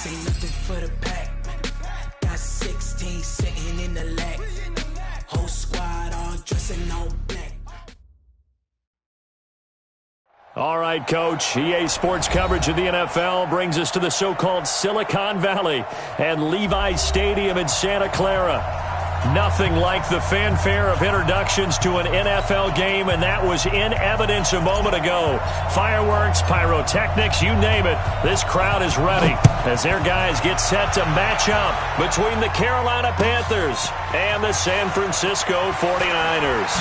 This ain't nothing for the pack. Got 16 sitting in the lag. Whole squad all dressing all black. All right, Coach. EA Sports coverage of the NFL brings us to the so-called Silicon Valley and Levi's Stadium in Santa Clara. Nothing like the fanfare of introductions to an NFL game, and that was in evidence a moment ago. Fireworks, pyrotechnics, you name it. This crowd is ready as their guys get set to match up between the Carolina Panthers and the San Francisco 49ers.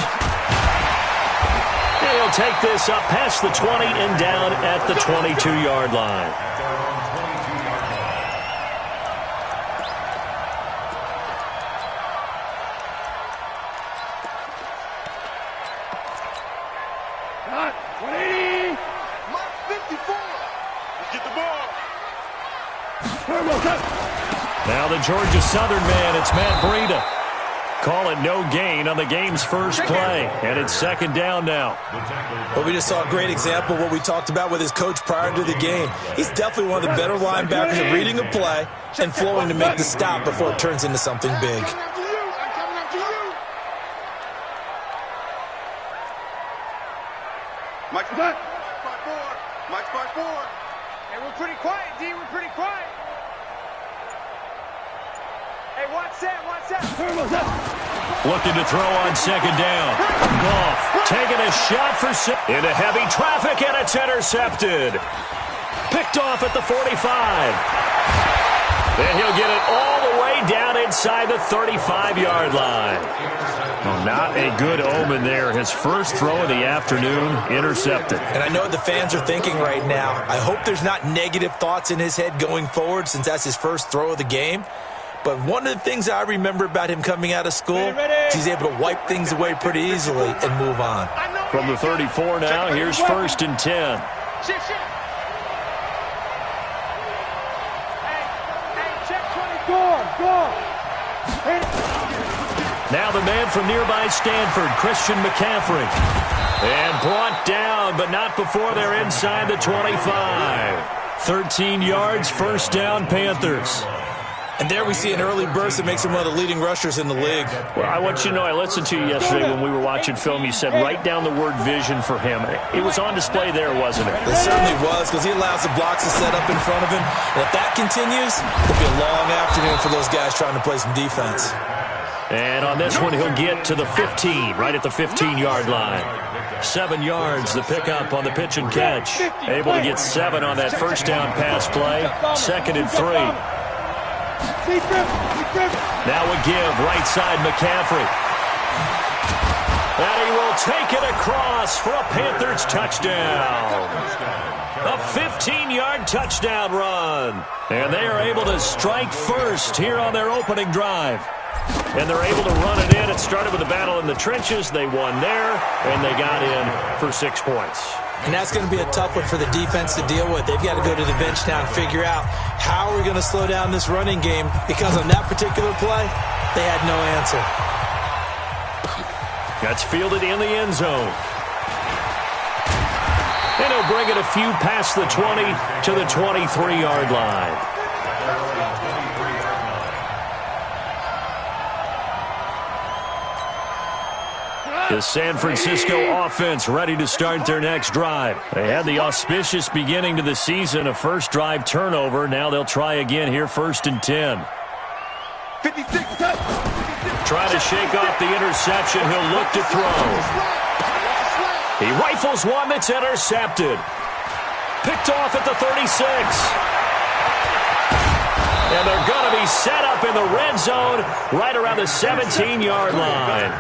And he'll take this up past the 20 and down at the 22-yard line. Now the Georgia Southern man, it's Matt Breida. Call it no gain on the game's first play, and it's second down now. Well, we just saw a great example of what we talked about with his coach prior to the game. He's definitely one of the better linebackers at reading a play and flowing to make the stop before it turns into something big. Mike's by four. Hey, we're pretty quiet, D. We're pretty quiet. Hey, watch that. Looking to throw on second down. Goff taking a shot for six. Into heavy traffic, and it's intercepted. Picked off at the 45. And he'll get it all the way down inside the 35-yard line. Well, not a good omen there. His first throw of the afternoon, intercepted. And I know what the fans are thinking right now. I hope there's not negative thoughts in his head going forward since that's his first throw of the game. But one of the things I remember about him coming out of school is he's able to wipe things away pretty easily and move on. From the 34 now, here's first and 10. Now the man from nearby Stanford, Christian McCaffrey. And brought down, but not before they're inside the 25. 13 yards, first down, Panthers. And there we see an early burst that makes him one of the leading rushers in the league. Well, I want you to know, I listened to you yesterday when we were watching film. You said write down the word vision for him. It was on display there, wasn't it? It certainly was, because he allows the blocks to set up in front of him. And if that continues, it'll be a long afternoon for those guys trying to play some defense. And on this one, he'll get to the 15, right at the 15-yard line. 7 yards, the pickup on the pitch and catch. Able to get 7 on that first down pass play. Second and 3. Now a give, right side McCaffrey. And he will take it across for a Panthers touchdown. A 15-yard touchdown run. And they are able to strike first here on their opening drive. And they're able to run it in. It started with a battle in the trenches. They won there, and they got in for 6 points. And that's going to be a tough one for the defense to deal with. They've got to go to the bench now and figure out how are we going to slow down this running game, because on that particular play, they had no answer. That's fielded in the end zone. And he'll bring it a few past the 20 to the 23-yard line. The San Francisco offense ready to start their next drive. They had the auspicious beginning to the season, a first drive turnover. Now they'll try again here, first and 10. 56. Trying to shake off the interception. He'll look to throw. He rifles one that's intercepted. Picked off at the 36. And they're going to be set up in the red zone right around the 17-yard line.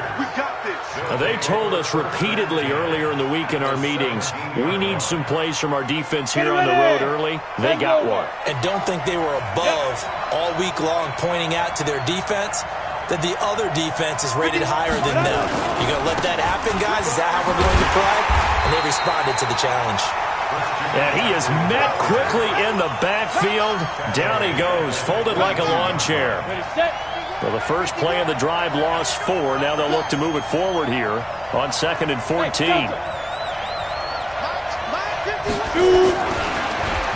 They told us repeatedly earlier in the week in our meetings, we need some plays from our defense here on the road early. They got one. And don't think they were above all week long pointing out to their defense that the other defense is rated higher than them. You going to let that happen, guys? Is that how we're going to play? And they responded to the challenge. And he is met quickly in the backfield. Down he goes, folded like a lawn chair. Well, the first play of the drive lost 4. Now they'll look to move it forward here on second and 14.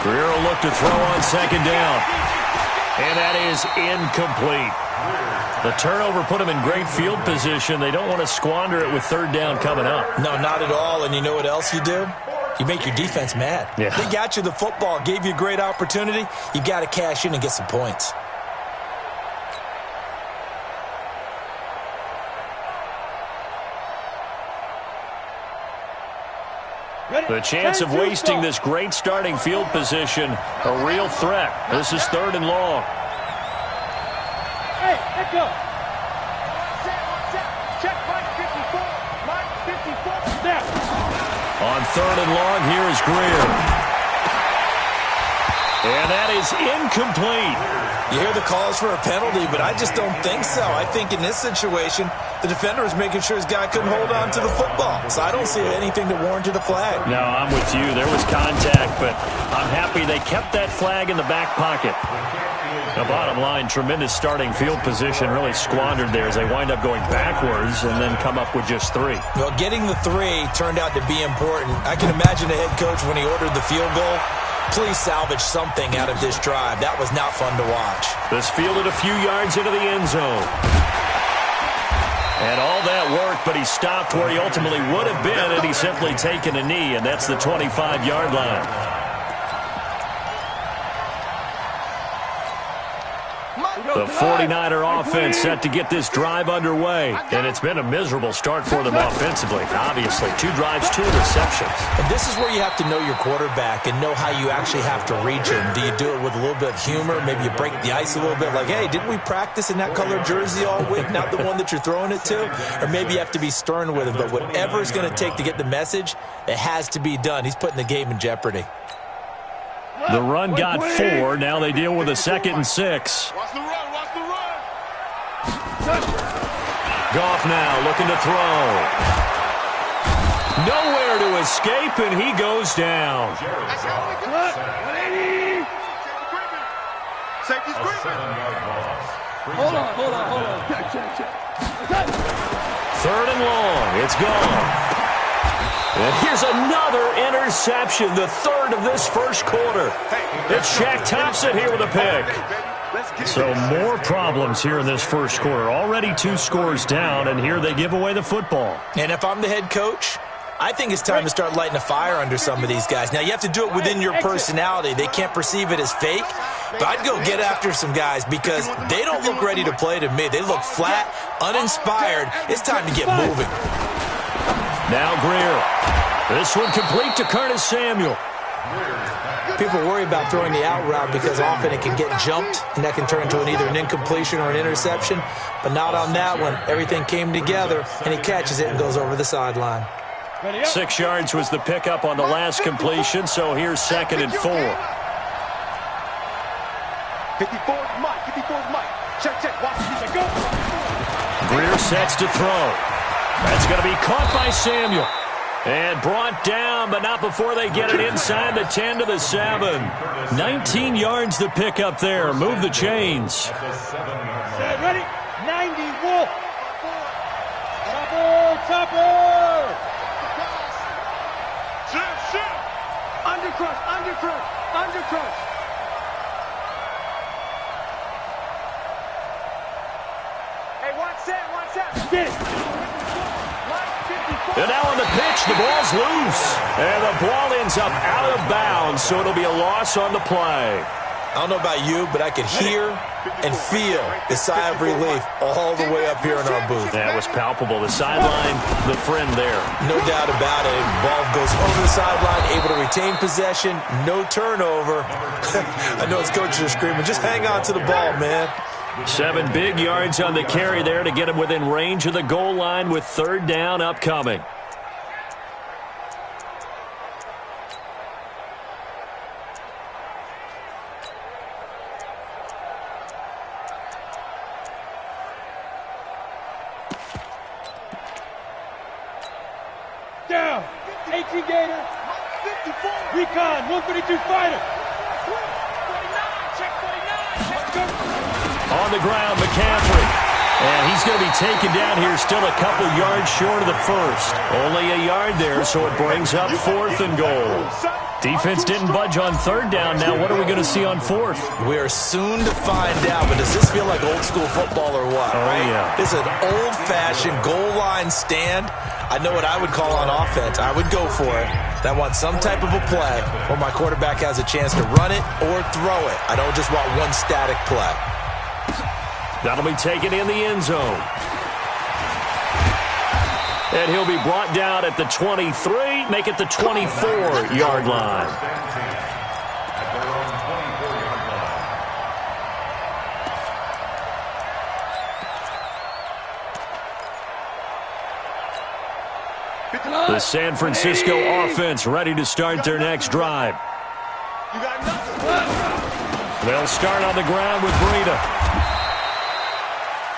Greer will look to throw on second down. And that is incomplete. The turnover put them in great field position. They don't want to squander it with third down coming up. No, not at all. And you know what else you do? You make your defense mad. Yeah. They got you the football, gave you a great opportunity. You got to cash in and get some points. The chance of wasting this great starting field position, a real threat. This is 3rd and long. Hey, let's go. Check Mike 54. Mike 54. Step. On 3rd and long, here is Greer. And that is incomplete. You hear the calls for a penalty, but I just don't think so. I think in this situation, the defender was making sure his guy couldn't hold on to the football. So I don't see anything that warranted a flag. No, I'm with you. There was contact, but I'm happy they kept that flag in the back pocket. The bottom line, tremendous starting field position, really squandered there as they wind up going backwards and then come up with just 3. Well, getting the 3 turned out to be important. I can imagine the head coach when he ordered the field goal. Please salvage something out of this drive. That was not fun to watch. This fielded a few yards into the end zone. And all that worked, but he stopped where he ultimately would have been had he simply taken a knee, and that's the 25-yard line. The 49er offense set to get this drive underway. And it's been a miserable start for them offensively. Obviously, 2 drives, 2 interceptions. And this is where you have to know your quarterback and know how you actually have to reach him. Do you do it with a little bit of humor? Maybe you break the ice a little bit like, hey, didn't we practice in that colored jersey all week? Not the one that you're throwing it to? Or maybe you have to be stern with him. But whatever it's going to take to get the message, it has to be done. He's putting the game in jeopardy. The run got 4. Now they deal with a 2nd and 6. Watch the run. Watch the run. Goff now looking to throw. Nowhere to escape, and he goes down. That's how we do it. Safety screen. Hold on. Check. 3rd and long. It's gone. And here's another interception, the 3rd of this first quarter. It's Shaq Thompson here with a pick. So more problems here in this first quarter. Already 2 scores down, and here they give away the football. And if I'm the head coach, I think it's time to start lighting a fire under some of these guys. Now, you have to do it within your personality. They can't perceive it as fake. But I'd go get after some guys because they don't look ready to play to me. They look flat, uninspired. It's time to get moving. Now Greer. This one complete to Curtis Samuel. People worry about throwing the out route because often it can get jumped, and that can turn into either an incompletion or an interception. But not on that one. Everything came together, and he catches it and goes over the sideline. 6 yards was the pickup on the last completion, so here's 2nd and 4. 54 Mike. 54 Mike. Check. Watch. Go. Greer sets to throw. That's going to be caught by Samuel. And brought down, but not before they get it inside the 10 to the 7. 19 yards to pick up there. Move the chains. Set, ready? 90, Wolf. Topper. Shift. Undercrush. Hey, one set. Get it. And now on the pitch, the ball's loose. And the ball ends up out of bounds, so it'll be a loss on the play. I don't know about you, but I could hear and feel the sigh of relief all the way up here in our booth. That was palpable. The sideline, the friend there. No doubt about it. Ball goes over the sideline, able to retain possession, no turnover. I know his coaches are screaming, just hang on to the ball, man. 7 big yards on the carry there to get him within range of the goal line with 3rd down upcoming. Down. 18 Gator. 54. Recon. 132 fighter. 49. Check 49. Let's go. On the ground, McCaffrey. And he's going to be taken down here, still a couple yards short of the first. Only a yard there, so it brings up 4th and goal. Defense didn't budge on third down. Now what are we going to see on fourth? We are soon to find out, but does this feel like old school football or what? Oh, right? Yeah. This is an old-fashioned goal line stand. I know what I would call on offense. I would go for it. And I want some type of a play where my quarterback has a chance to run it or throw it. I don't just want one static play. That'll be taken in the end zone. And he'll be brought down at the 23, make it the 24-yard line. The San Francisco offense ready to start their next drive. They'll start on the ground with Breida.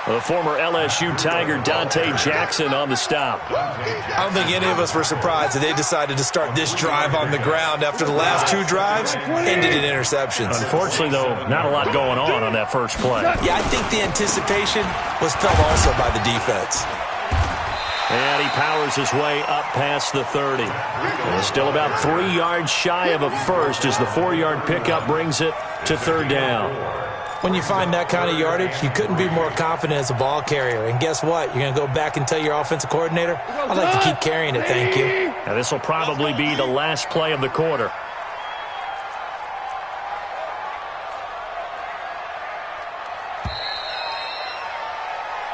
The former LSU Tiger Dante Jackson on the stop. I don't think any of us were surprised that they decided to start this drive on the ground after the last two drives ended in interceptions. Unfortunately, though, not a lot going on that first play. Yeah, I think the anticipation was felt also by the defense. And he powers his way up past the 30. And still about 3 yards shy of a first as the 4-yard pickup brings it to third down. When you find that kind of yardage, you couldn't be more confident as a ball carrier. And guess what? You're going to go back and tell your offensive coordinator, I'd like to keep carrying it, thank you. Now this will probably be the last play of the quarter.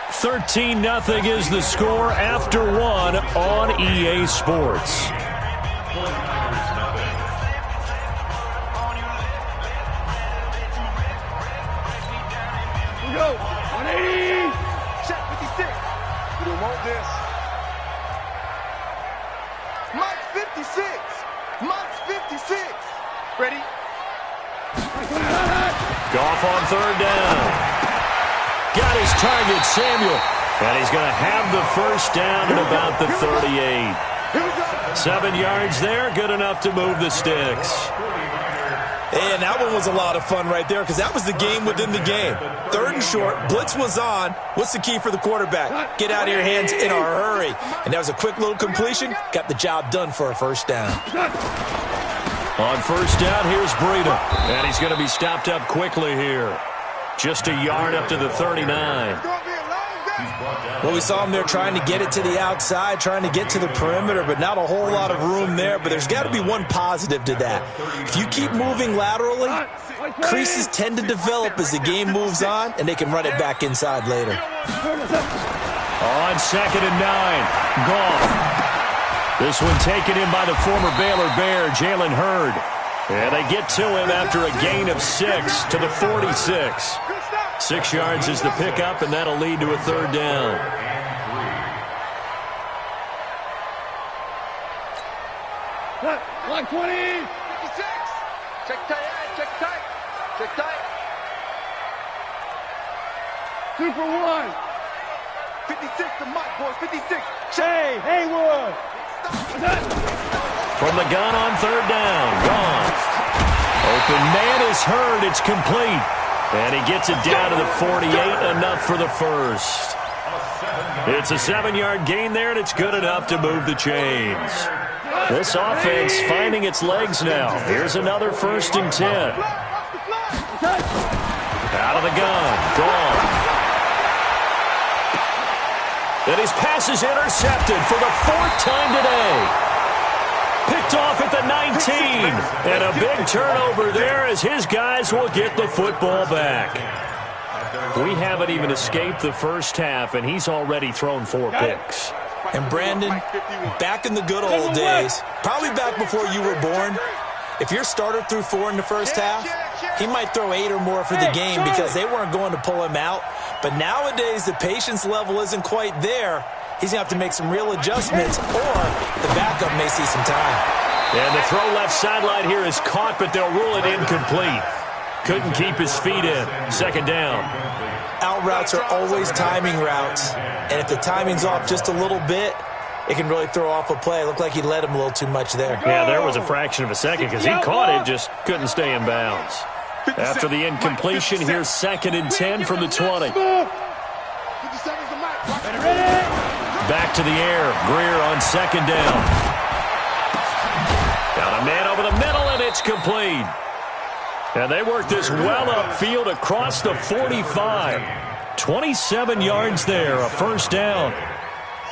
$13-0 is the score after one on EA Sports. Go. 180. Check 56. We don't want this. Mike's 56. Mike's 56. Ready? Goff on third down. Got his target, Samuel. And he's going to have the first down at about the 38. 7 yards there, good enough to move the sticks. And that one was a lot of fun right there because that was the game within the game. Third and short, blitz was on. What's the key for the quarterback? Get out of your hands in a hurry. And that was a quick little completion. Got the job done for a first down. On first down, here's Breida. And he's going to be stopped up quickly here. Just a yard up to the 39. Well, we saw him there trying to get it to the outside, trying to get to the perimeter, but not a whole lot of room there. But there's got to be one positive to that. If you keep moving laterally, creases tend to develop as the game moves on, and they can run it back inside later. On 2nd and 9, Goff. This one taken in by the former Baylor Bear, Jalen Hurd. And they get to him after a gain of 6 to the 46. 6 yards is the pickup, and that'll lead to a third down. Line 20. 56. Check tight. Check tight. Check tight. 2 for 1. 56 to Mike, boys. 56. Hey, Haywood. From the gun on third down, Goff. Open man is Hurd. It's complete. And he gets it down to the 48, enough for the first. It's a 7-yard gain there, and it's good enough to move the chains. This offense finding its legs now. Here's another 1st and 10. Out of the gun, Goff. And his pass is intercepted for the 4th time today. Picked off at the 19. And a big turnover there as his guys will get the football back. We haven't even escaped the first half, and he's already thrown 4 picks. And Brandon, back in the good old days, probably back before you were born, if your starter threw 4 in the first half, he might throw 8 or more for the game because they weren't going to pull him out. But nowadays, the patience level isn't quite there. He's going to have to make some real adjustments, or the backup may see some time. And the throw left sideline here is caught, but they'll rule it incomplete. Couldn't keep his feet in. 2nd down. Out routes are always timing routes, and if the timing's off just a little bit, it can really throw off a play. It looked like he led him a little too much there. Yeah, there was a fraction of a second because he caught it, just couldn't stay in bounds. After the incompletion, here's 2nd and 10 from the 20. Back to the air. Greer on 2nd down. Got a man over the middle, It's complete. And they work this well upfield across the 45. 27 yards there, a first down.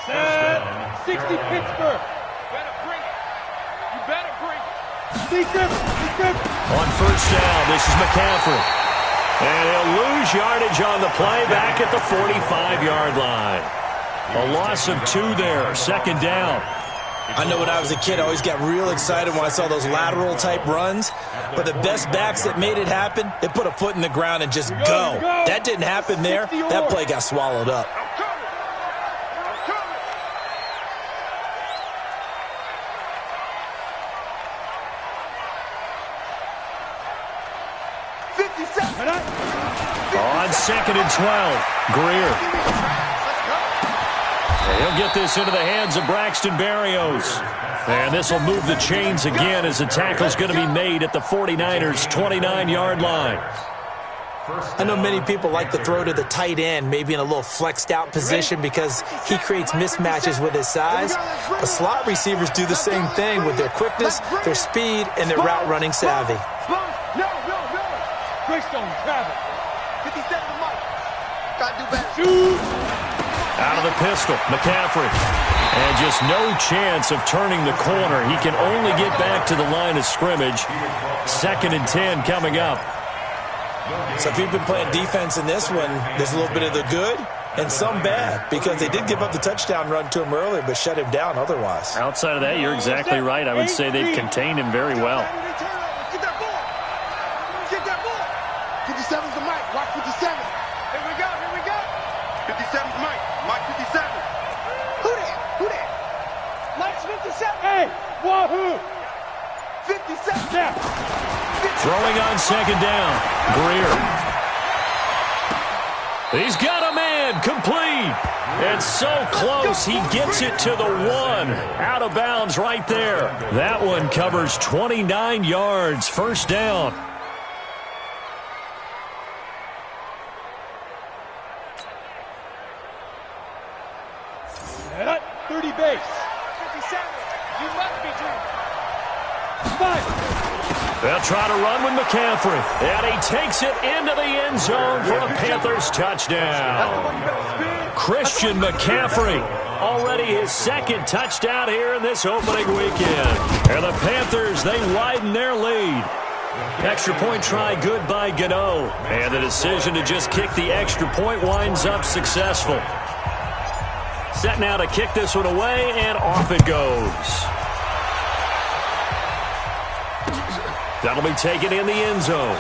Set. 60 Pittsburgh. Better bring it. You better bring it. Defense. On first down, this is McCaffrey. And he'll lose yardage on the play back at the 45-yard line. A loss of 2 there, second down. I know when I was a kid, I always got real excited when I saw those lateral-type runs. But the best backs that made it happen, they put a foot in the ground and just go. That didn't happen there. That play got swallowed up. On second and 12, Greer. He'll get this into the hands of Braxton Berrios. And this will move the chains again as the tackle's going to be made at the 49ers' 29-yard line. I know many people like to throw to the tight end, maybe in a little flexed out position because he creates mismatches with his size. But slot receivers do the same thing with their quickness, their speed, and their route running savvy. Greystone, travel. 57 Mike. Got to do better. Shoot. Out of the pistol, McCaffrey. And just no chance of turning the corner. He can only get back to the line of scrimmage. Second and 10 coming up. So if you've been playing defense in this one, there's a little bit of the good and some bad because they did give up the touchdown run to him earlier but shut him down otherwise. Outside of that, you're exactly right. I would say they've contained him very well. Get that ball. Get that ball. 57's the Mike. Watch 57. Here we go. 57's Mike. Mike 57. Who that? Mike's 57. Hey, wahoo. 57. Yeah. Throwing on second down. Greer. He's got a man. Complete. It's so close. He gets it to the 1. Out of bounds right there. That one covers 29 yards. First down. At 30 base. 57. You must be dreaming. 5. They'll try to run with McCaffrey. And he takes it into the end zone for a Panthers touchdown. Christian McCaffrey, already his second touchdown here in this opening weekend. And the Panthers, they widen their lead. Extra point try good by Gano. And the decision to just kick the extra point winds up successful. Set now to kick this one away, and off it goes. That'll be taken in the end zone.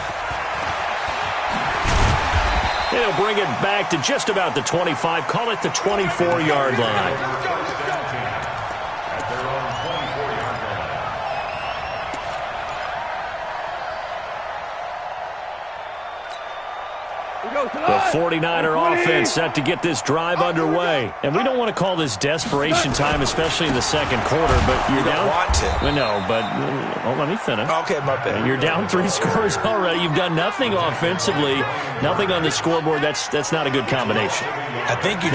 He'll bring it back to just about the 25, call it the 24-yard line. The 49er offense set to get this drive underway. And we don't want to call this desperation time, especially in the second quarter, but you're down. Want to. Well, no, but let me finish. Okay, my bad. You're down 3 scores already. You've done nothing offensively, nothing on the scoreboard. That's not a good combination. I think you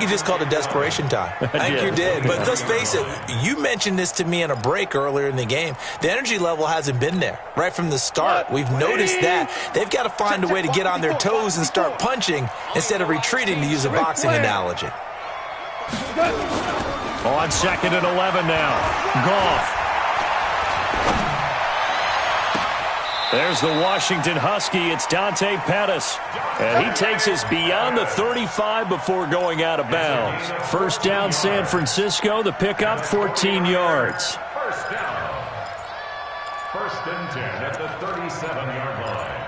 just called it desperation time. I think you did. But let's face it, you mentioned this to me in a break earlier in the game. The energy level hasn't been there right from the start. We've noticed that. They've got to find a way to get on their toes and start punching instead of retreating, to use a boxing analogy. On second and 11 now. Goff. There's the Washington Husky. It's Dante Pettis. And he takes us beyond the 35 before going out of bounds. First down, San Francisco. The pickup, 14 yards. First down. First and 10 at the 37-yard line.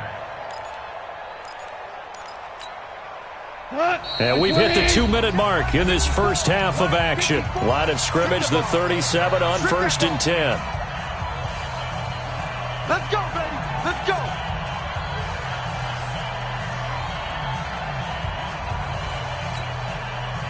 And we've hit the 2-minute mark in this first half of action. Line of scrimmage, the 37 on first and 10. Let's go, baby. Let's go.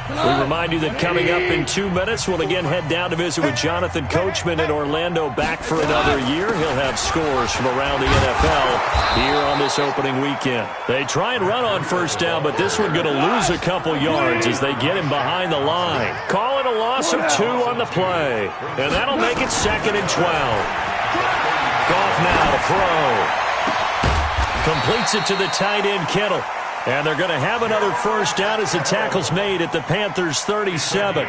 We remind you that coming up in 2 minutes, we'll again head down to visit with Jonathan Coachman in Orlando, back for another year. He'll have scores from around the NFL here on this opening weekend. They try and run on first down, but this one going to lose a couple yards as they get him behind the line. Call it a loss of 2 on the play, and that'll make it second and 12. off now to throw. Completes it to the tight end, Kittle. And they're going to have another first down as the tackle's made at the Panthers' 37.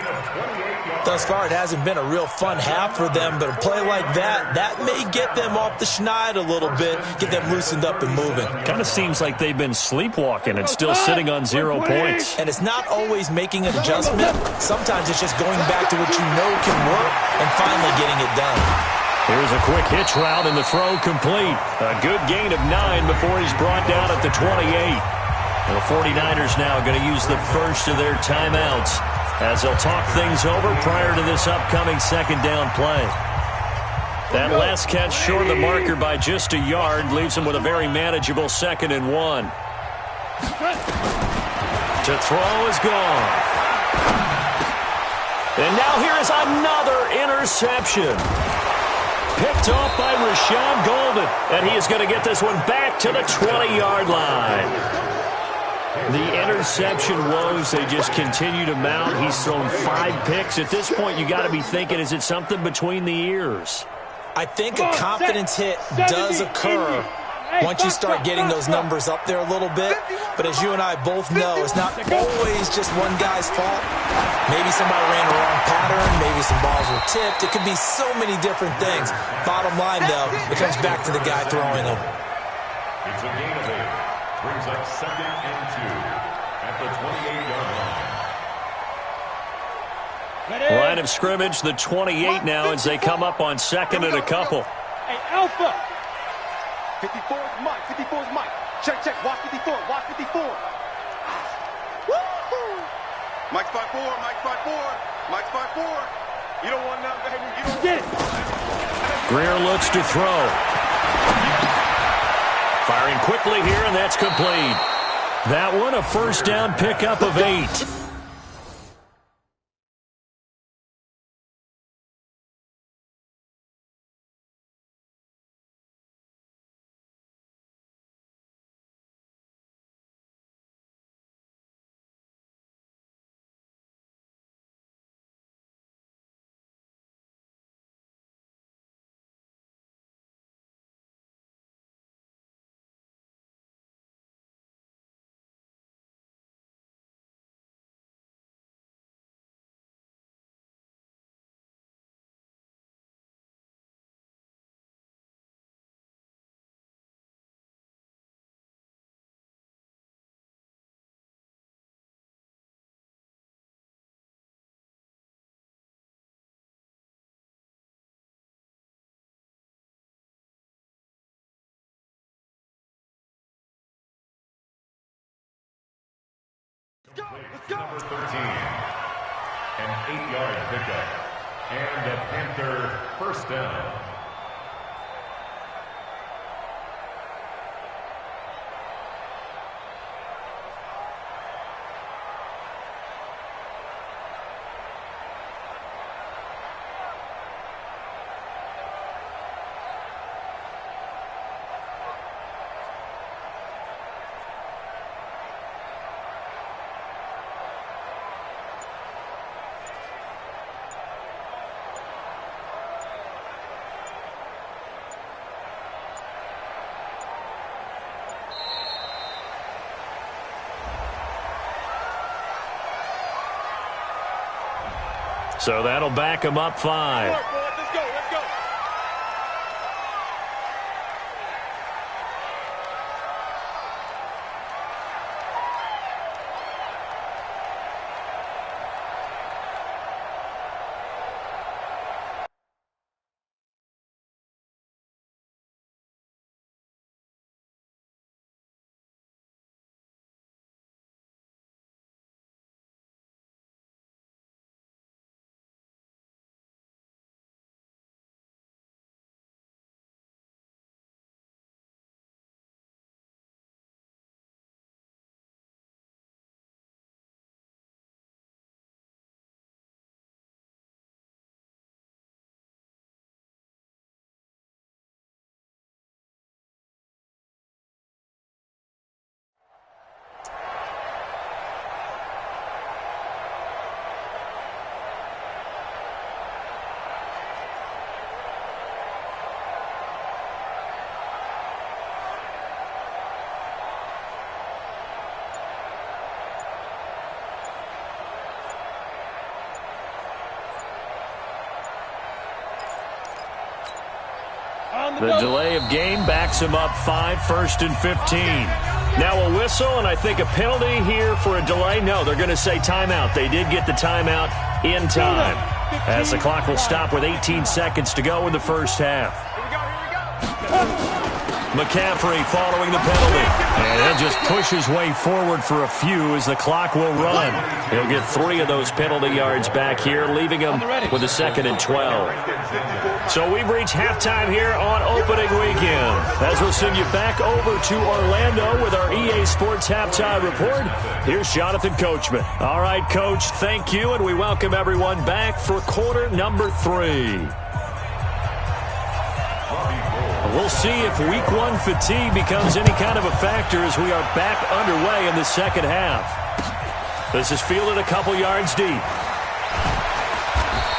Thus far, it hasn't been a real fun half for them, but a play like that may get them off the schneid a little bit, get them loosened up and moving. Kind of seems like they've been sleepwalking and still sitting on 0 points. And it's not always making an adjustment. Sometimes it's just going back to what you know can work and finally getting it done. Here's a quick hitch route and the throw complete. A good gain of 9 before he's brought down at the 28. The 49ers now going to use the first of their timeouts as they'll talk things over prior to this upcoming second down play. That last catch short of the marker by just a yard leaves him with a very manageable 2nd and 1. To throw is gone. And now here is another interception. Picked off by Rashad Golden. And he is going to get this one back to the 20-yard line. The interception woes, they just continue to mount. He's thrown 5 picks. At this point, you got to be thinking, is it something between the ears? I think a confidence hit does occur once you start getting those numbers up there a little bit. But as you and I both know, it's not always just one guy's fault. Maybe somebody ran the wrong pattern. Maybe some balls were tipped. It could be so many different things. Bottom line, though, it comes back to the guy throwing them. It's a gain of 8. Brings up 2nd and 2 at the 28-yard line. Line of scrimmage, the 28 now as they come up on 2nd and a couple. Hey, Alpha. 54 is Mike. 54 is Mike. Check, check. Watch 54. Watch 54. Woo-hoo. Mike's 5'4". Mike's 5'4". Mike's 5'4". You don't want nothing, baby. You don't get it. Greer looks to throw. Firing quickly here, and that's complete. That one, a first down pickup of 8. Number 13, an 8-yard pickup, and a Panther first down. So that'll back him up 5. The delay of game backs him up 5, 1st and 15. Now a whistle, and I think a penalty here for a delay. No, they're going to say timeout. They did get the timeout in time, as the clock will stop with 18 seconds to go in the first half. McCaffrey following the penalty. And he'll just push his way forward for a few as the clock will run. He'll get 3 of those penalty yards back here, leaving him with a 2nd and 12. So we've reached halftime here on opening weekend, as we'll send you back over to Orlando with our EA Sports Halftime Report. Here's Jonathan Coachman. All right, Coach, thank you, and we welcome everyone back for quarter number 3. We'll see if week 1 fatigue becomes any kind of a factor as we are back underway in the second half. This is fielded a couple yards deep.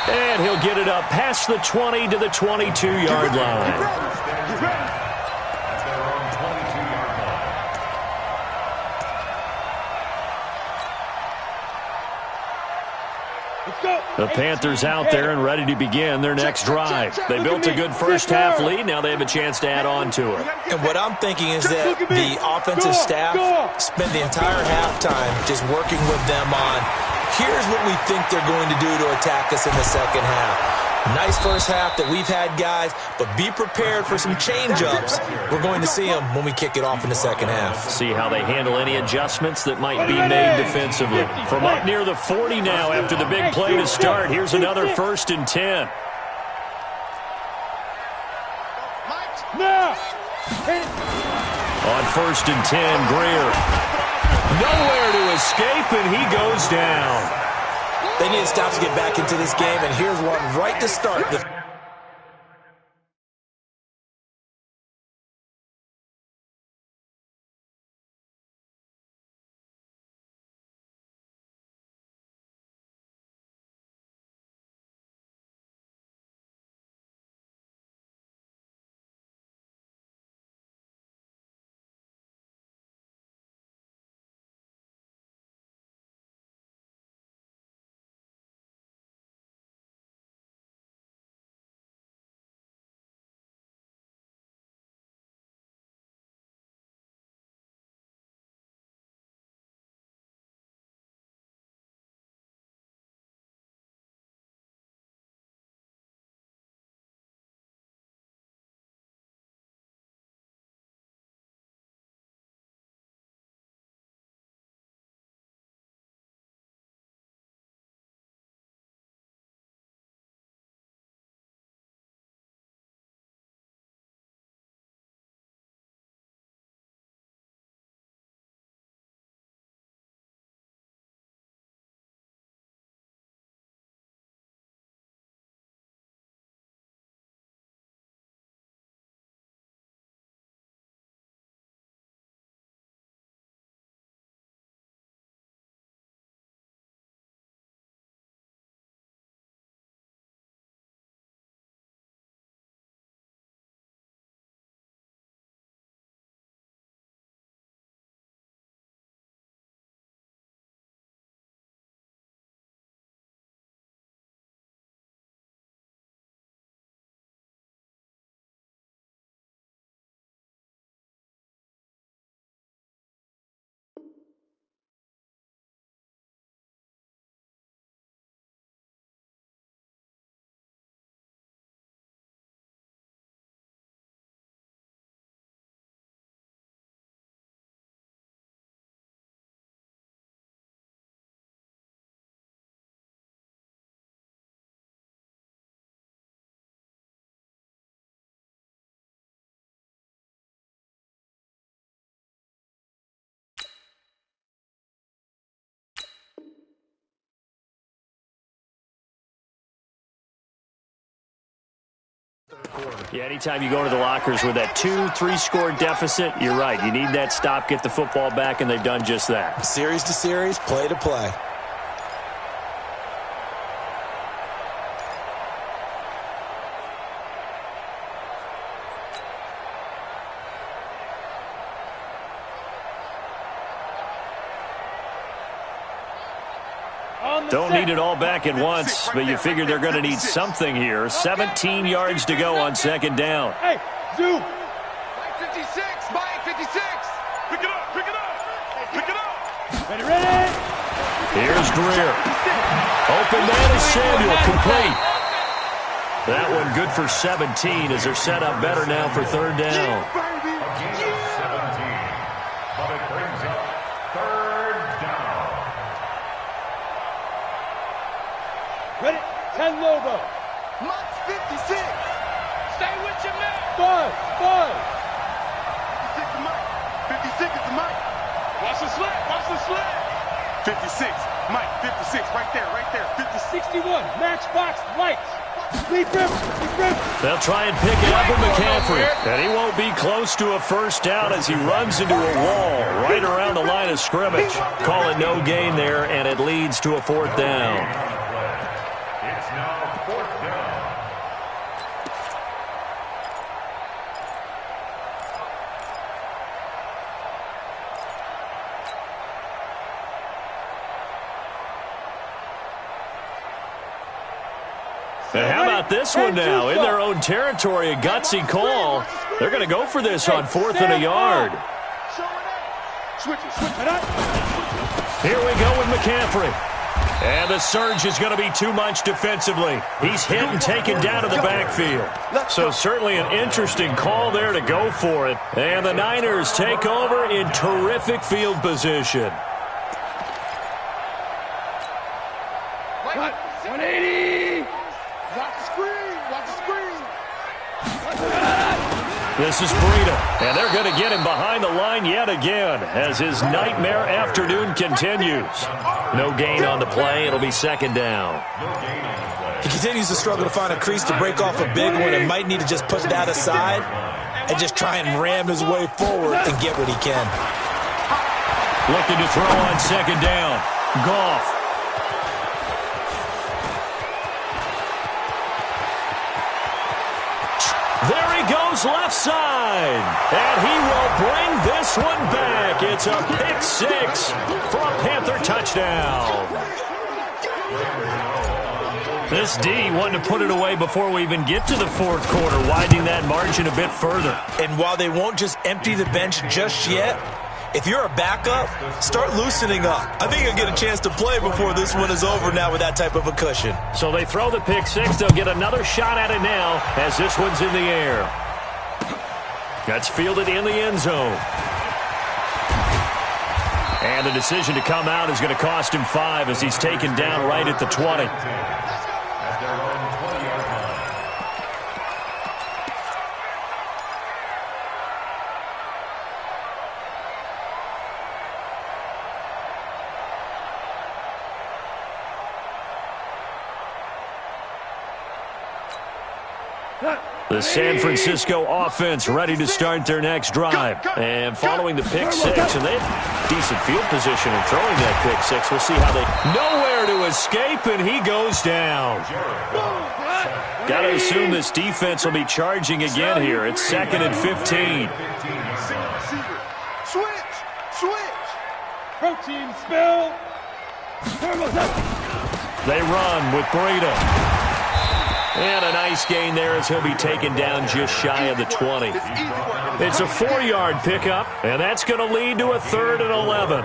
And he'll get it up past the 20 to the 22-yard line. The Panthers out there and ready to begin their next drive. They built a good first half lead. Now they have a chance to add on to it. And what I'm thinking is that the offensive staff spent the entire halftime just working with them on, here's what we think they're going to do to attack us in the second half. Nice first half that we've had, guys, but be prepared for some change-ups. We're going to see them when we kick it off in the second half. See how they handle any adjustments that might be made defensively. From up near the 40 now after the big play to start, here's another 1st and 10. On 1st and 10, Greer. Nowhere to escape, and he goes down. They need to stop to get back into this game, and here's one right to start. Yeah, anytime you go to the lockers with that 2-3 score deficit, you're right. You need that stop, get the football back, and they've done just that. Series to series, play to play. Don't need it all back at once, but you figure they're going to need something here. 17 yards to go on second down. Hey, Zoo. Mike 56, Mike 56. Pick it up, pick it up, pick it up. Ready, ready. Here's Greer. Open man is Samuel, complete. That one good for 17 as they're set up better now for third down. Again, 17. But it brings up third down. Ready? 10 Lobo. Mike 56. Stay with your man. Buzz, buzz. 56 is Mike. 56 is Mike. Watch the slant, watch the slant. 56, Mike, 56, right there, right there. 50, 61, matchbox lights. Lead rim, lead rim. They'll try and pick it up with McCaffrey. And he won't be close to a first down as he runs into a wall right around the line of scrimmage. Call it no gain there, and it leads to a fourth down. It's now fourth down. And how about this one now? In their own territory, a gutsy call. They're going to go for this on 4th and a yard. Here we go with McCaffrey. And the surge is going to be too much defensively. He's hit and taken down to the backfield. So certainly an interesting call there to go for it. And the Niners take over in terrific field position. 180. Watch the screen, watch the screen. This is Breida, and they're going to get him behind the line yet again as his nightmare afternoon continues. No gain on the play. It'll be second down. He continues to struggle to find a crease to break off a big one and might need to just put that aside and just try and ram his way forward and get what he can. Looking to throw on second down. Goff. There he goes left side. And he will bring this one back. It's a pick six for a Panther touchdown. This D wanting to put it away before we even get to the fourth quarter, widening that margin a bit further. And while they won't just empty the bench just yet, if you're a backup, start loosening up. I think you'll get a chance to play before this one is over now with that type of a cushion. So they throw the pick six. They'll get another shot at it now as this one's in the air. That's fielded in the end zone. And the decision to come out is going to cost him 5 as he's taken down right at the 20. At their own 20-yard line. The San Francisco offense ready to start their next drive. And following the pick six, and they have decent field position in throwing that pick six. We'll see how they... Nowhere to escape, and he goes down. Got to assume this defense will be charging again here. It's 2nd and 15. Switch, switch. Protein spill. They run with Breida. And a nice gain there as he'll be taken down just shy of the 20. It's a 4-yard pickup, and that's going to lead to a 3rd and 11.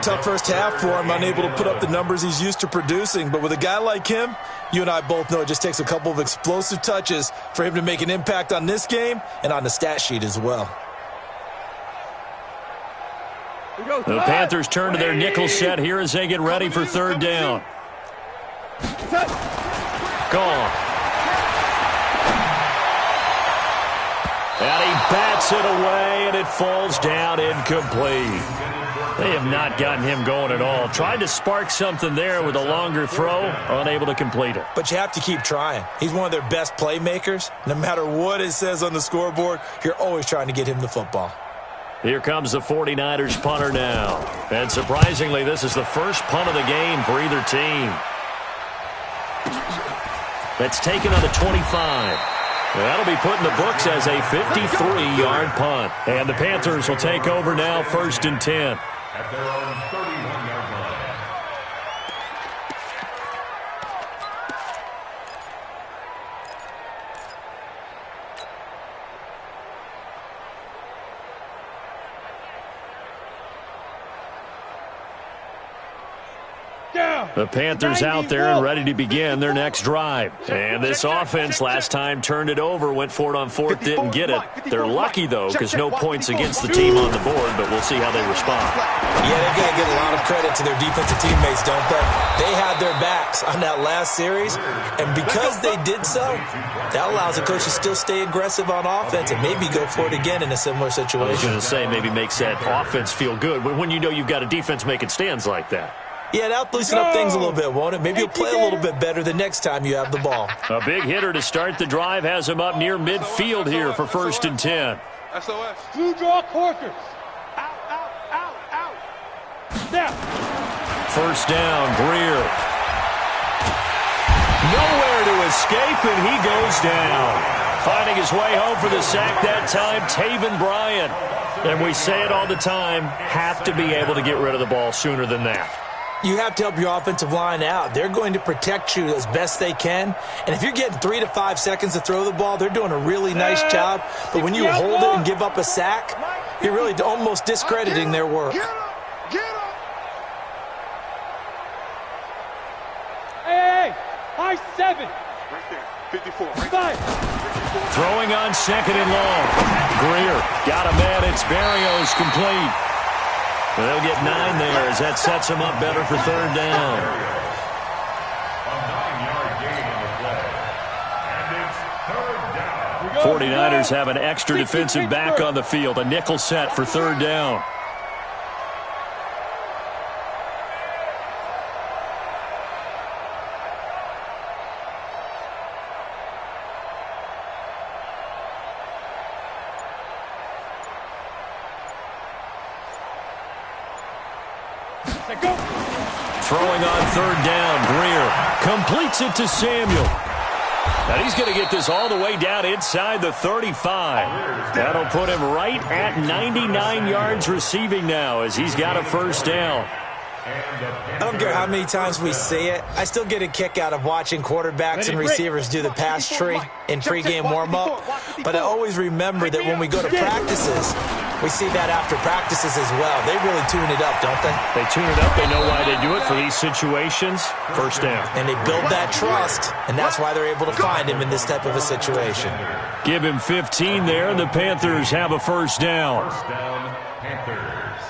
Tough first half for him, unable to put up the numbers he's used to producing. But with a guy like him, you and I both know it just takes a couple of explosive touches for him to make an impact on this game and on the stat sheet as well. The Panthers turn to their nickel set here as they get ready for third down. Gone. And he bats it away, and it falls down incomplete. They have not gotten him going at all. Tried to spark something there with a longer throw, unable to complete it. But you have to keep trying. He's one of their best playmakers. No matter what it says on the scoreboard, you're always trying to get him the football. Here comes the 49ers punter now. And surprisingly, this is the first punt of the game for either team. That's taken on the 25. That'll be put in the books as a 53-yard punt. And the Panthers will take over now, 1st and 10. At their own 31-yard The Panthers out there and ready to begin their next drive. And this offense last time turned it over, went for it on fourth, didn't get it. They're lucky, though, because no points against the team on the board, but we'll see how they respond. Yeah, they've got to give a lot of credit to their defensive teammates, don't they? They had their backs on that last series, and because they did so, that allows the coach to still stay aggressive on offense and maybe go for it again in a similar situation. I was going to say maybe makes that offense feel good when you know you've got a defense making stands like that. Yeah, that'll loosen up things a little bit, won't it? Maybe you'll play a little bit better the next time you have the ball. A big hitter to start the drive has him up near midfield here for 1st and 10. SOS. Blue draw quarters. Out. Snap. 1st down, Greer. Nowhere to escape, and he goes down. Finding his way home for the sack that time, Taven Bryan. And we say it all the time, have to be able to get rid of the ball sooner than that. You have to help your offensive line out. They're going to protect you as best they can. And if you're getting 3 to 5 seconds to throw the ball, they're doing a really nice job. But when you hold it and give up a sack, you're really almost discrediting their work. Get up. Hey, high 7. Right there. 54. Right 5. Throwing on 2nd and long. Greer got a man. It's Barrios complete. Well, they'll get 9 there as that sets them up better for 3rd down. A 9-yard gain on the play. And it's 3rd down. 49ers have an extra defensive back on the field. A nickel set for 3rd down. Throwing on 3rd down, Greer completes it to Samuel. Now he's going to get this all the way down inside the 35. That'll put him right at 99 yards receiving now as he's got a 1st down. I don't care how many times we see it. I still get a kick out of watching quarterbacks and receivers do the pass tree in pregame warm-up. But I always remember that when we go to practices, we see that after practices as well. They really tune it up, don't they? They tune it up. They know why they do it for these situations. 1st down. And they build that trust, and that's why they're able to find him in this type of a situation. Give him 15 there, and the Panthers have a 1st down. 1st down, Panthers.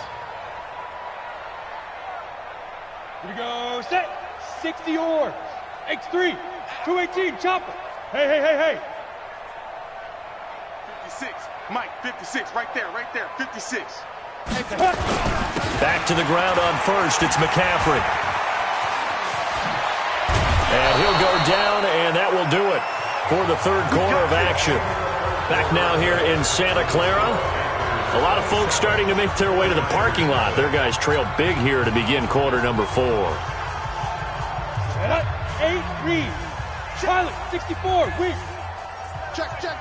Here we go. Set. 60 yours. X3. 218. Chopper. Hey. 56. Mike, 56. Right there. 56. Back to the ground on 1st. It's McCaffrey. And he'll go down, and that will do it for the 3rd quarter of action. Back now here in Santa Clara. A lot of folks starting to make their way to the parking lot. Their guys trail big here to begin quarter number 4. 8-3. Charlie, 64. Win. Check. Jam.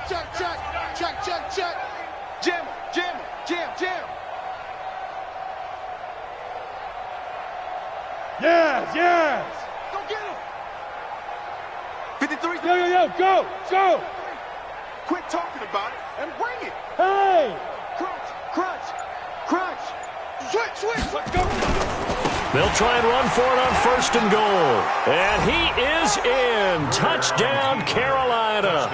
Yes. Go get him. 53. Yo, go. Quit talking about it and bring it. Hey. Crunch. Switch. Let's go. They'll try and run for it on 1st and goal. And he is in. Touchdown, Carolina.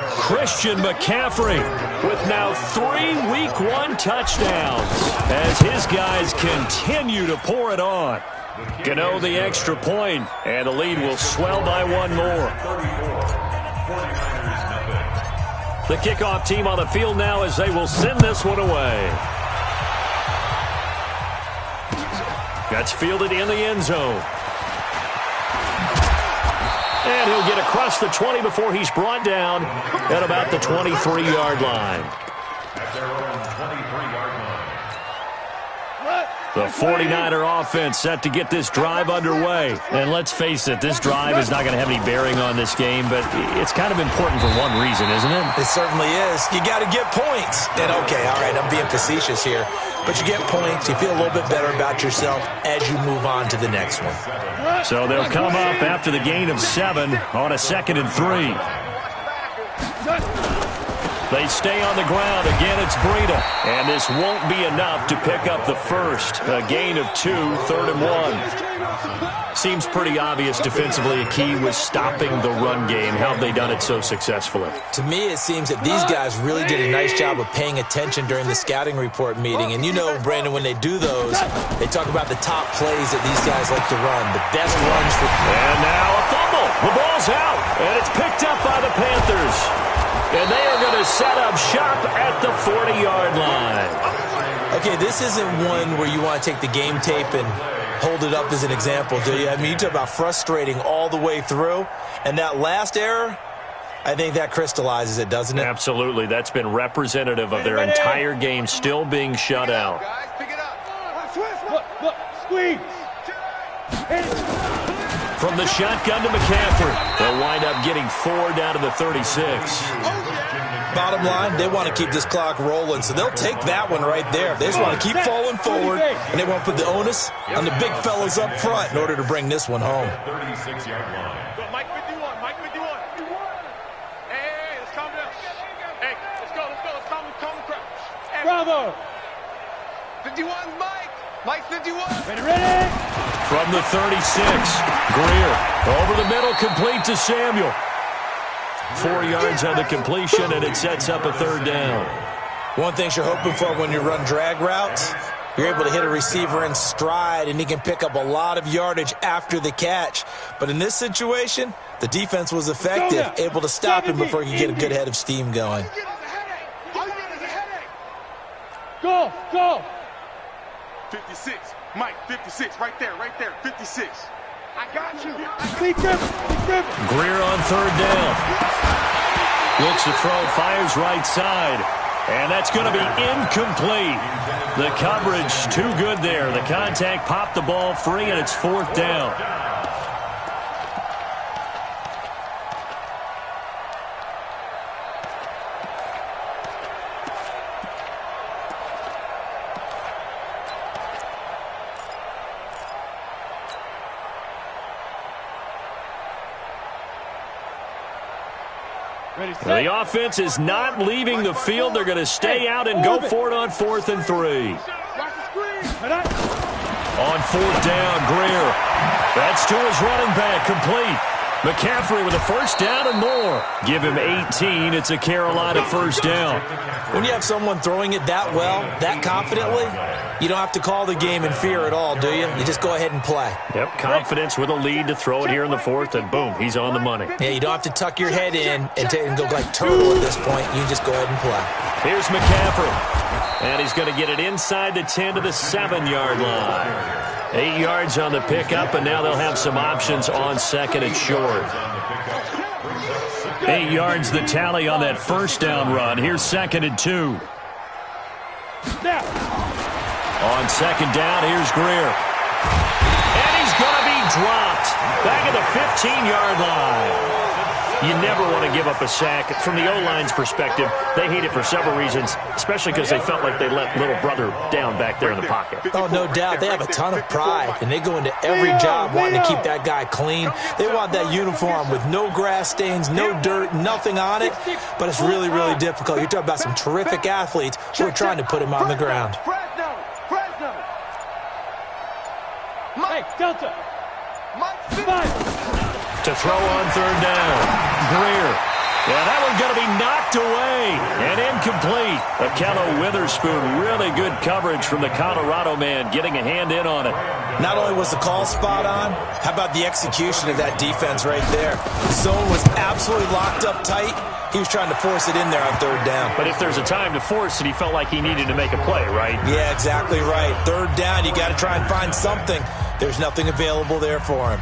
Christian McCaffrey with now 3 Week 1 touchdowns as his guys continue to pour it on. Gano the extra point, and the lead will swell by 1 more. The kickoff team on the field now as they will send this one away. That's fielded in the end zone. And he'll get across the 20 before he's brought down at about the 23-yard line. At their own 23-yard line. The 49er offense set to get this drive underway. And let's face it, this drive is not going to have any bearing on this game, but it's kind of important for one reason, isn't it? It certainly is. You got to get points. And okay, all right, I'm being facetious here. But you get points, you feel a little bit better about yourself as you move on to the next one. So they'll come up after the gain of 7 on a 2nd and 3. They stay on the ground. Again, it's Breida. And this won't be enough to pick up the first. A gain of 2, 3rd and 1. Seems pretty obvious defensively a key was stopping the run game. How have they done it so successfully? To me, it seems that these guys really did a nice job of paying attention during the scouting report meeting. And you know, Brandon, when they do those, they talk about the top plays that these guys like to run, the best runs for... And now a fumble. The ball's out, and it's picked up by the Panthers. And they are going to set up shop at the 40-yard line. Okay, this isn't one where you want to take the game tape and hold it up as an example, do you? I mean, you talk about frustrating all the way through. And that last error, I think that crystallizes it, doesn't it? Absolutely. That's been representative of their entire game still being shut out. Pick it up. Look, squeeze. From the shotgun to McCaffrey. They'll wind up getting 4 down to the 36. Bottom line, they want to keep this clock rolling, so they'll take that one right there. They just want to keep falling forward, and they want to put the onus on the big fellas up front in order to bring this one home. 36-yard line. Mike 51, Mike 51. Hey, let's calm down. Hey, let's go. Let's calm down. Hey, Bravo. 51, Mike. Mike 51. Ready? From the 36, Greer over the middle, complete to Samuel. 4 yards on the completion, and it sets up a 3rd down. One thing you're hoping for when you run drag routes, you're able to hit a receiver in stride, and he can pick up a lot of yardage after the catch. But in this situation, the defense was effective, able to stop him before he could get a good head of steam going. Go. 56, Mike 56, right there, 56. I got you. Keep dribbling. Greer on 3rd down. Looks to throw, fires right side. And that's going to be incomplete. The coverage too good there. The contact popped the ball free, and it's 4th down. The offense is not leaving the field. They're going to stay out and go for it on 4th and 3. On 4th down, Greer. That's to his running back, complete. McCaffrey with a 1st down and more. Give him 18. It's a Carolina 1st down. When you have someone throwing it that well, that confidently, you don't have to call the game in fear at all, do you? You just go ahead and play. Yep, confidence with a lead to throw it here in the 4th, and boom, he's on the money. Yeah, you don't have to tuck your head in and go like turtle at this point. You just go ahead and play. Here's McCaffrey. And he's going to get it inside the 10 to the 7-yard line. 8 yards on the pickup, and now they'll have some options on 2nd and short. 8 yards the tally on that 1st down run. Here's 2nd and 2. On 2nd down, here's Greer. And he's going to be dropped back at the 15-yard line. You never want to give up a sack. From the O-line's perspective, they hate it for several reasons, especially because they felt like they let little brother down back there in the pocket. Oh, no doubt. They have a ton of pride, and they go into every job wanting to keep that guy clean. They want that uniform with no grass stains, no dirt, nothing on it, but it's really, really difficult. You're talking about some terrific athletes who are trying to put him on the ground. Hey, Delta. To throw on 3rd down, Greer. Yeah, that one's going to be knocked away and incomplete. Akello Witherspoon, really good coverage from the Colorado man, getting a hand in on it. Not only was the call spot on, how about the execution of that defense right there? The zone was absolutely locked up tight. He was trying to force it in there on 3rd down. But if there's a time to force it, he felt like he needed to make a play, right? Yeah, exactly right. 3rd down, you got to try and find something. There's nothing available there for him.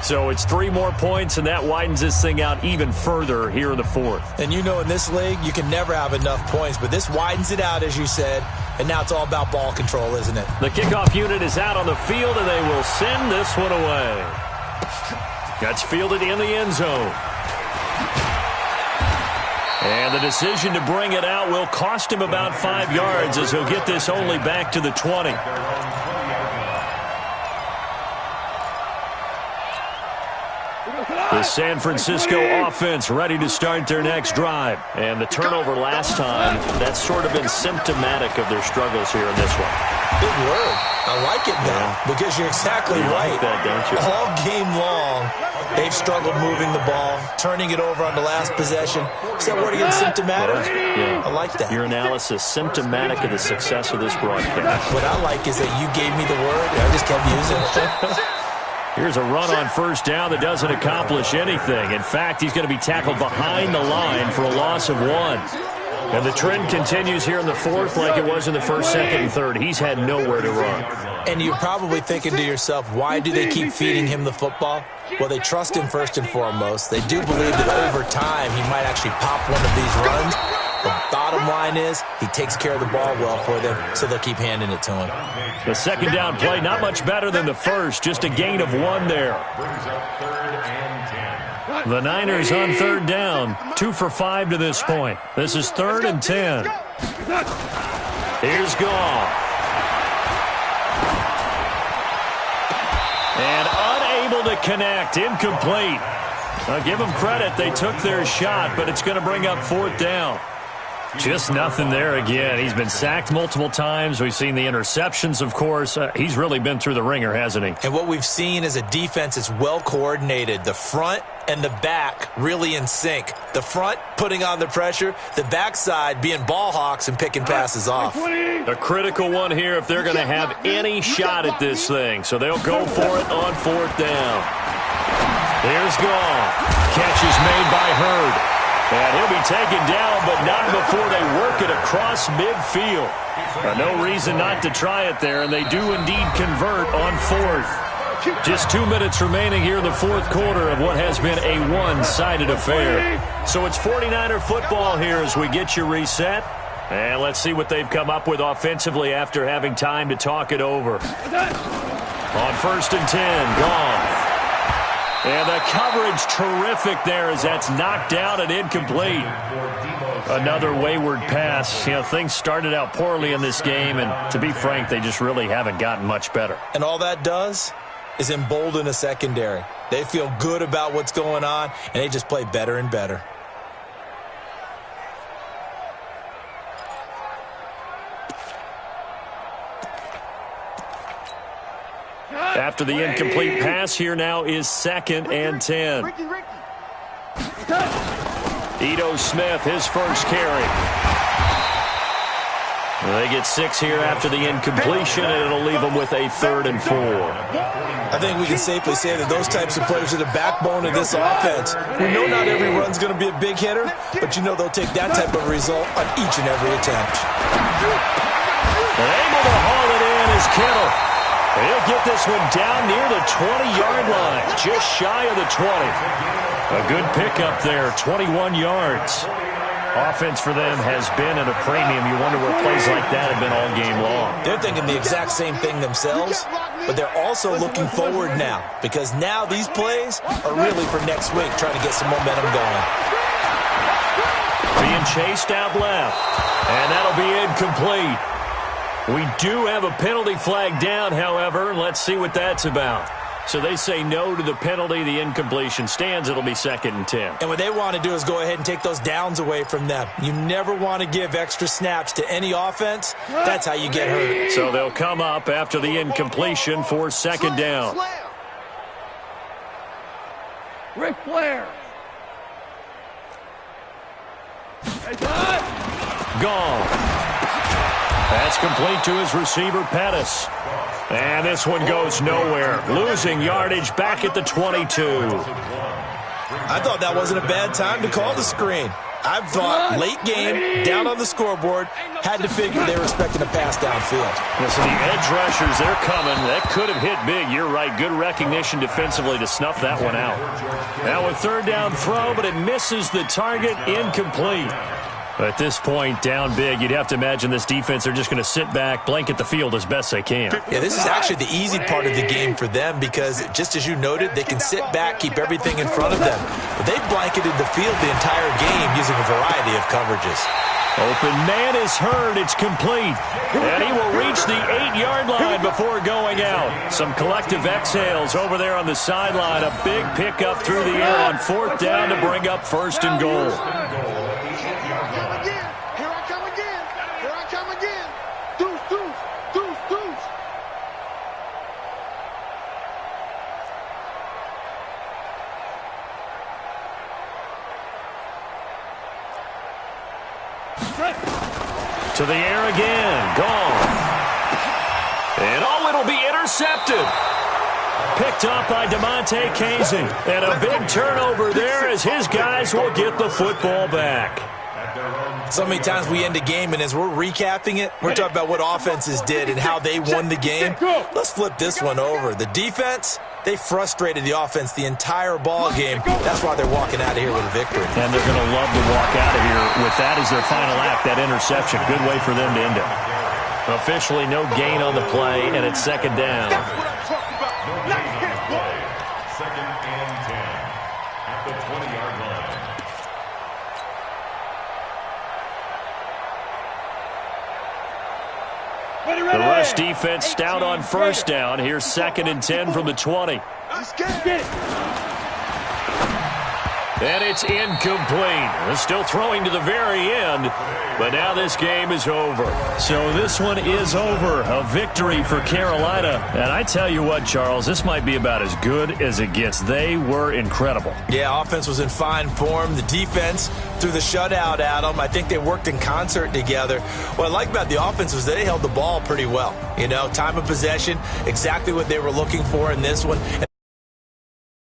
So it's 3 more points, and that widens this thing out even further here in the 4th. And you know in this league, you can never have enough points, but this widens it out, as you said, and now it's all about ball control, isn't it? The kickoff unit is out on the field, and they will send this one away. That's fielded in the end zone. And the decision to bring it out will cost him about 5 yards, as he'll get this only back to the 20. The San Francisco offense ready to start their next drive. And the turnover last time, that's sort of been symptomatic of their struggles here in this one. Big word. I like it now because you're exactly right. Like that, don't you? All game long, they've struggled moving the ball, turning it over on the last possession. Is that word again, symptomatic? Yeah. I like that. Your analysis, symptomatic of the success of this broadcast. What I like is that you gave me the word, and I just kept using it. Here's a run on first down that doesn't accomplish anything. In fact, he's going to be tackled behind the line for a loss of 1. And the trend continues here in the fourth like it was in the first, second, and third. He's had nowhere to run. And you're probably thinking to yourself, why do they keep feeding him the football? Well, they trust him first and foremost. They do believe that over time he might actually pop one of these runs. The bottom line is he takes care of the ball well for them, so they'll keep handing it to him. The second down play, not much better than the first, just a gain of 1 there. The Niners on third down, 2 for 5 to this point. This is 3rd and 10. Here's Goff. And unable to connect, incomplete. I'll give them credit, they took their shot, but it's going to bring up 4th down. Just nothing there again. He's been sacked multiple times. We've seen the interceptions, of course. He's really been through the ringer, hasn't he? And what we've seen is a defense that's well coordinated. The front and the back really in sync. The front putting on the pressure, the backside being ball hawks and picking passes off. A critical one here if they're going to have any shot at this thing. So they'll go for it on 4th down. Here's Goff. Catch is made by Hurd. And he'll be taken down, but not before they work it across midfield. No reason not to try it there, and they do indeed convert on 4th. Just 2 minutes remaining here in the fourth quarter of what has been a one-sided affair. So it's 49er football here as we get you reset. And let's see what they've come up with offensively after having time to talk it over. On 1st and 10, Goff. And the coverage terrific there as that's knocked down and incomplete. Another wayward pass. You know, things started out poorly in this game, and to be frank, they just really haven't gotten much better. And all that does is embolden a secondary. They feel good about what's going on, and they just play better and better. After the incomplete pass, here now is 2nd and 10. Ito Smith, his first carry. They get 6 here after the incompletion, and it'll leave them with a 3rd and 4. I think we can safely say that those types of players are the backbone of this offense. We know not every run's going to be a big hitter, but you know they'll take that type of result on each and every attempt. Able to haul it in is Kittle. He'll get this one down near the 20-yard line, just shy of the 20. A good pickup there, 21 yards. Offense for them has been at a premium. You wonder where plays like that have been all game long. They're thinking the exact same thing themselves, but they're also looking forward now because now these plays are really for next week, trying to get some momentum going. Being chased out left, and that'll be incomplete. We do have a penalty flag down, however. Let's see what that's about. So they say no to the penalty. The incompletion stands. It'll be 2nd and 10. And what they want to do is go ahead and take those downs away from them. You never want to give extra snaps to any offense. That's how you get hurt. So they'll come up after the incompletion for 2nd down. Ric Flair. Gone. That's complete to his receiver, Pettis. And this one goes nowhere. Losing yardage back at the 22. I thought that wasn't a bad time to call the screen. I thought late game, down on the scoreboard, had to figure they were expecting a pass downfield. Listen, the edge rushers, they're coming. That could have hit big. You're right. Good recognition defensively to snuff that one out. Now a 3rd down throw, but it misses the target. Incomplete. At this point, down big, you'd have to imagine this defense, they're just going to sit back, blanket the field as best they can. Yeah, this is actually the easy part of the game for them because, just as you noted, they can sit back, keep everything in front of them. But they blanketed the field the entire game using using a variety of coverages. Open man is heard. It's complete. And he will reach the 8-yard line before going out. Some collective exhales over there on the sideline. A big pickup through the air on 4th down to bring up 1st and goal. To the air again. Gone. And it'll be intercepted. Picked up by DeMonte Casey. And a big turnover there as his guys will get the football back. So many times we end a game, and as we're recapping it, we're talking about what offenses did and how they won the game. Let's flip this one over. The defense, they frustrated the offense the entire ball game. That's why they're walking out of here with a victory. And they're going to love to walk out of here with that as their final act, that interception. Good way for them to end it. Officially no gain on the play, and it's 2nd down. No gain on the play. 2nd and 10 at the 20-yard line. The rush defense stout on 1st down. Here's 2nd and 10 from the 20. Let's get it. And it's incomplete. They're still throwing to the very end, but now this game is over. So this one is over. A victory for Carolina. And I tell you what, Charles, this might be about as good as it gets. They were incredible. Yeah, offense was in fine form. The defense threw the shutout at them. I think they worked in concert together. What I like about the offense was they held the ball pretty well. You know, time of possession, exactly what they were looking for in this one.